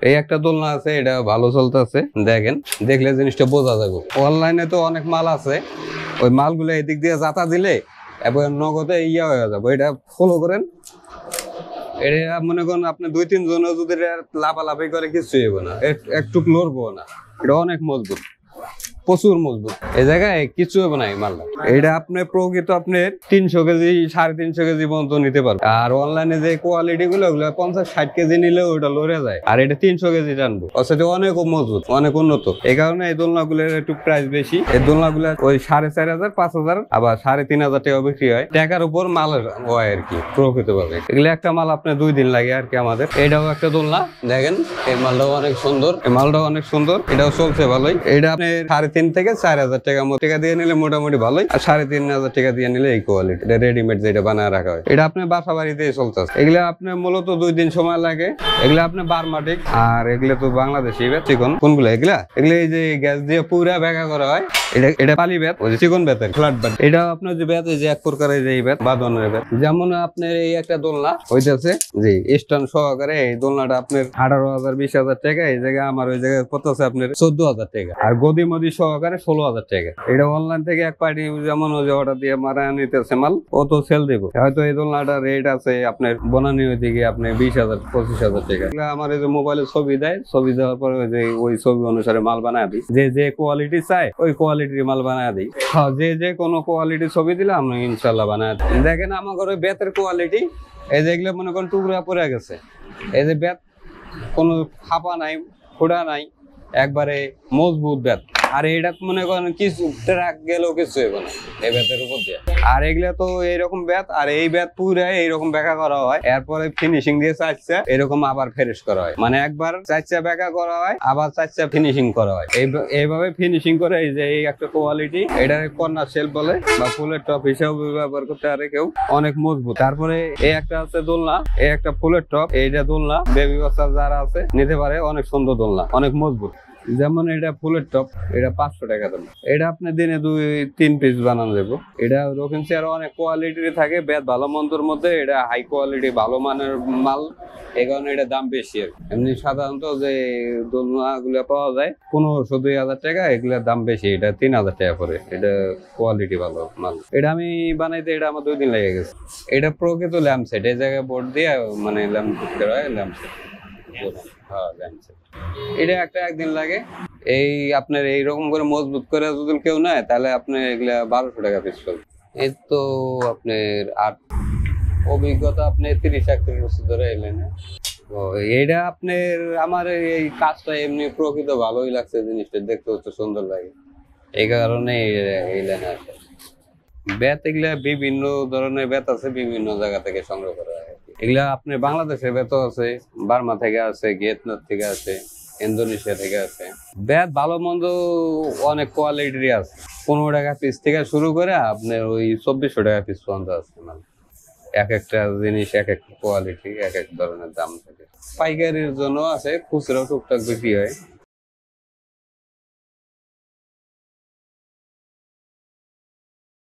এই একটা দোলনা আছে, এটা ভালো চলতেছে, দেখেন দেখলে জিনিসটা বোঝা যাবে। অনলাইনে তো অনেক মাল আছে, ওই মালগুলো এদিক দিয়ে যাতা দিলে এবার নগদে হয়ে যাবে। এটা ফলো করেন, এটা মনে করেন আপনি 2-3 জন যদি লাফালাফি করে কিছু হবে না, একটু লড়বো না, এটা অনেক মজবুত, প্রচুর মজবুত, এই জায়গায় কিছু হবে না। এই মালটা এটা আপনি প্রকৃত আপনার 300 কেজি 350 কেজি পর্যন্ত নিতে পারবেন। আর অনলাইনে যে কোয়ালিটি গুলো 50-60 কেজি নিলে ওটা লড়ে যায়, আর এটা 300 কেজি টানবো, অর্থাৎ অনেক মজবুত, অনেক উন্নত। এই কারণে এই দোলনাগুলোর একটু প্রাইস বেশি। এই দোলনাগুলো ওই 4,500 5,000 আবার 3,500 টাকা বিক্রি হয়, টাকার উপর মালের হয় আর কি প্রকৃত ভাবে। এগুলো একটা মাল আপনার 2 দিন লাগে আর কি আমাদের। এটাও একটা দোলনা, দেখেন এই মালটাও অনেক সুন্দর, এই মালটাও অনেক সুন্দর, এটাও চলছে ভালোই। এটা আপনি 3,500 থেকে 4,000 টাকা মতো টাকা দিয়ে নিলে মোটামুটি ভালোই, আর 3,500 টাকা দিয়ে নিলে এই কোয়ালিটি, এটা রেডিমেড যেটা বানায় রাখা হয়, এটা আপনি বাসা বাড়িতে চলতেছে। এগুলা আপনি মূলত 2 দিন সময় লাগে। এগুলা আপনি বারমাটিক, আর এগুলা তো বাংলাদেশি বেত চিকন। কোনগুলা এগুলা এই যে গ্যাস দিয়ে পুরা বেঁকা করা হয়, এটা পালি বেত, ওই যে চিকন বেতের ফ্ল্যাট বেত। এটা আপনার যে বেত, এই যে এক প্রকারের যে বেত বাঁধনের বেত। যেমন আপনার এই একটা দোলনা হইতেছে জি স্ট্যান্ড সহকারে, এই দোলনাটা আপনার 18,000 20,000 টাকা, এই জায়গায় আমার ওই জায়গায় পড়তেছে আপনার 14,000 টাকা, আর গদি মদি সহকারে 16,000 টাকা। এটা অনলাইন থেকে এক পার্টি যেমন ওই যে অর্ডার দিয়ে মারা নিতেছে মাল, ও তো সেল দেবো। হয়তো এই দোলনাটার রেট আছে আপনার বনানি ওইদিকে আপনি 20,000 25,000 টাকা। আমার এই যে মোবাইলে ছবি দেয়, ছবি দেওয়ার পরে ওই ছবি অনুসারে মাল বানায় দিই, যে কোয়ালিটি চাই ওই কোয়ালিটির মাল বানায় দিই। যে কোনো কোয়ালিটির ছবি দিলে আমরা ইনশাল্লাহ বানায় দিই। দেখেন আমার ঘরে বেতের কোয়ালিটি, এই যে এগুলো মনে করেন টুকরা পড়ে গেছে, এই যে বেত কোনো ফাঁপা নাই, ফোড়া নাই, একবারে মজবুত বেত। আর এটা মনে করেন কিছু ট্রাক গেলেও কিছু হবে না এই বেতের উপর দিয়ে। আর এগুলা তো এইরকম বেত, আর এই বেত পুরো এইরকম বেঁকা করা হয়, এরপরে ফিনিশিং দিয়ে চারচা এরকম আবার ফেরেশ করা হয়, মানে একবার চারচা বেঁকা করা হয় আবার চারচা ফিনিশিং করা হয়। এইভাবে ফিনিশিং করে এই যে এই একটা কোয়ালিটি, এটার কর্নার শেল বলে বা ফুলের টপ হিসাবে ব্যবহার করতে পারে কেউ, অনেক মজবুত। তারপরে এই একটা আছে দোলনা, এই একটা ফুলের টপ, এইটা দোলনা বেবি বাচ্চা যারা আছে নিতে পারে, অনেক সুন্দর দোলনা, অনেক মজবুত। যেমন এটা ফুলের টপ, এটা 500 টাকা দাম। এটা আপনি দিনে 2-3 পিস বানানো যাবো। এটা রকিং চেয়ার অনেক কোয়ালিটির থাকে, বেত ভালো মন্দর মধ্যে, এটা হাই কোয়ালিটি ভালো মানের মাল, এই কারণে এটা দাম বেশি। এমনি সাধারণত যে দোলনা গুলা পাওয়া যায় 1500-2,000 টাকা, এগুলোর দাম বেশি, এটা 3,000 টাকা পরে। এটা কোয়ালিটি ভালো মাল। এটা আমি বানাইতে এটা আমার 2 দিন লেগে গেছে। এটা প্রকৃত ল্যাম্প সেট, এই জায়গায় বোর্ড দিয়ে মানে ল্যাম্প করা হয়, ল্যাম্প সেট। হ্যাঁ ল্যাম্প সেট, এটা একটা একদিন লাগে। এই আপনার এইরকম করে মজবুত করে যদি কেউ নেয় তাহলে আপনার এগুলা 1,200 টাকা পিস চলবে। এই তো আপনার আর অভিজ্ঞতা আপনি 30-31 বছর ধরে এলেন। তো এইটা আপনার আমার এই কাজটা এমনি প্রকৃত ভালোই লাগছে, জিনিসটা দেখতে হচ্ছে সুন্দর লাগে, এই কারণে এই লাইনে আসে। বেত এগুলা বিভিন্ন ধরনের বেত আছে, বিভিন্ন জায়গা থেকে সংগ্রহ করা হয়। এগুলা আপনার বাংলাদেশের বেত আছে, বার্মা থেকে আছে, ভিয়েতনাম থেকে আছে, ইন্দোনেশিয়া থেকে আছে। বেত ভালো মন্দ অনেক কোয়ালিটির আছে, 15 টাকা পিস থেকে শুরু করে আপনার ওই 2400 টাকা পিস পর্যন্ত আছে। মানে এক একটা জিনিস এক এক কোয়ালিটি, এক এক ধরনের দাম থাকে। পাইকারির জন্য আছে, খুচরাও টুকটাক বিক্রি হয়।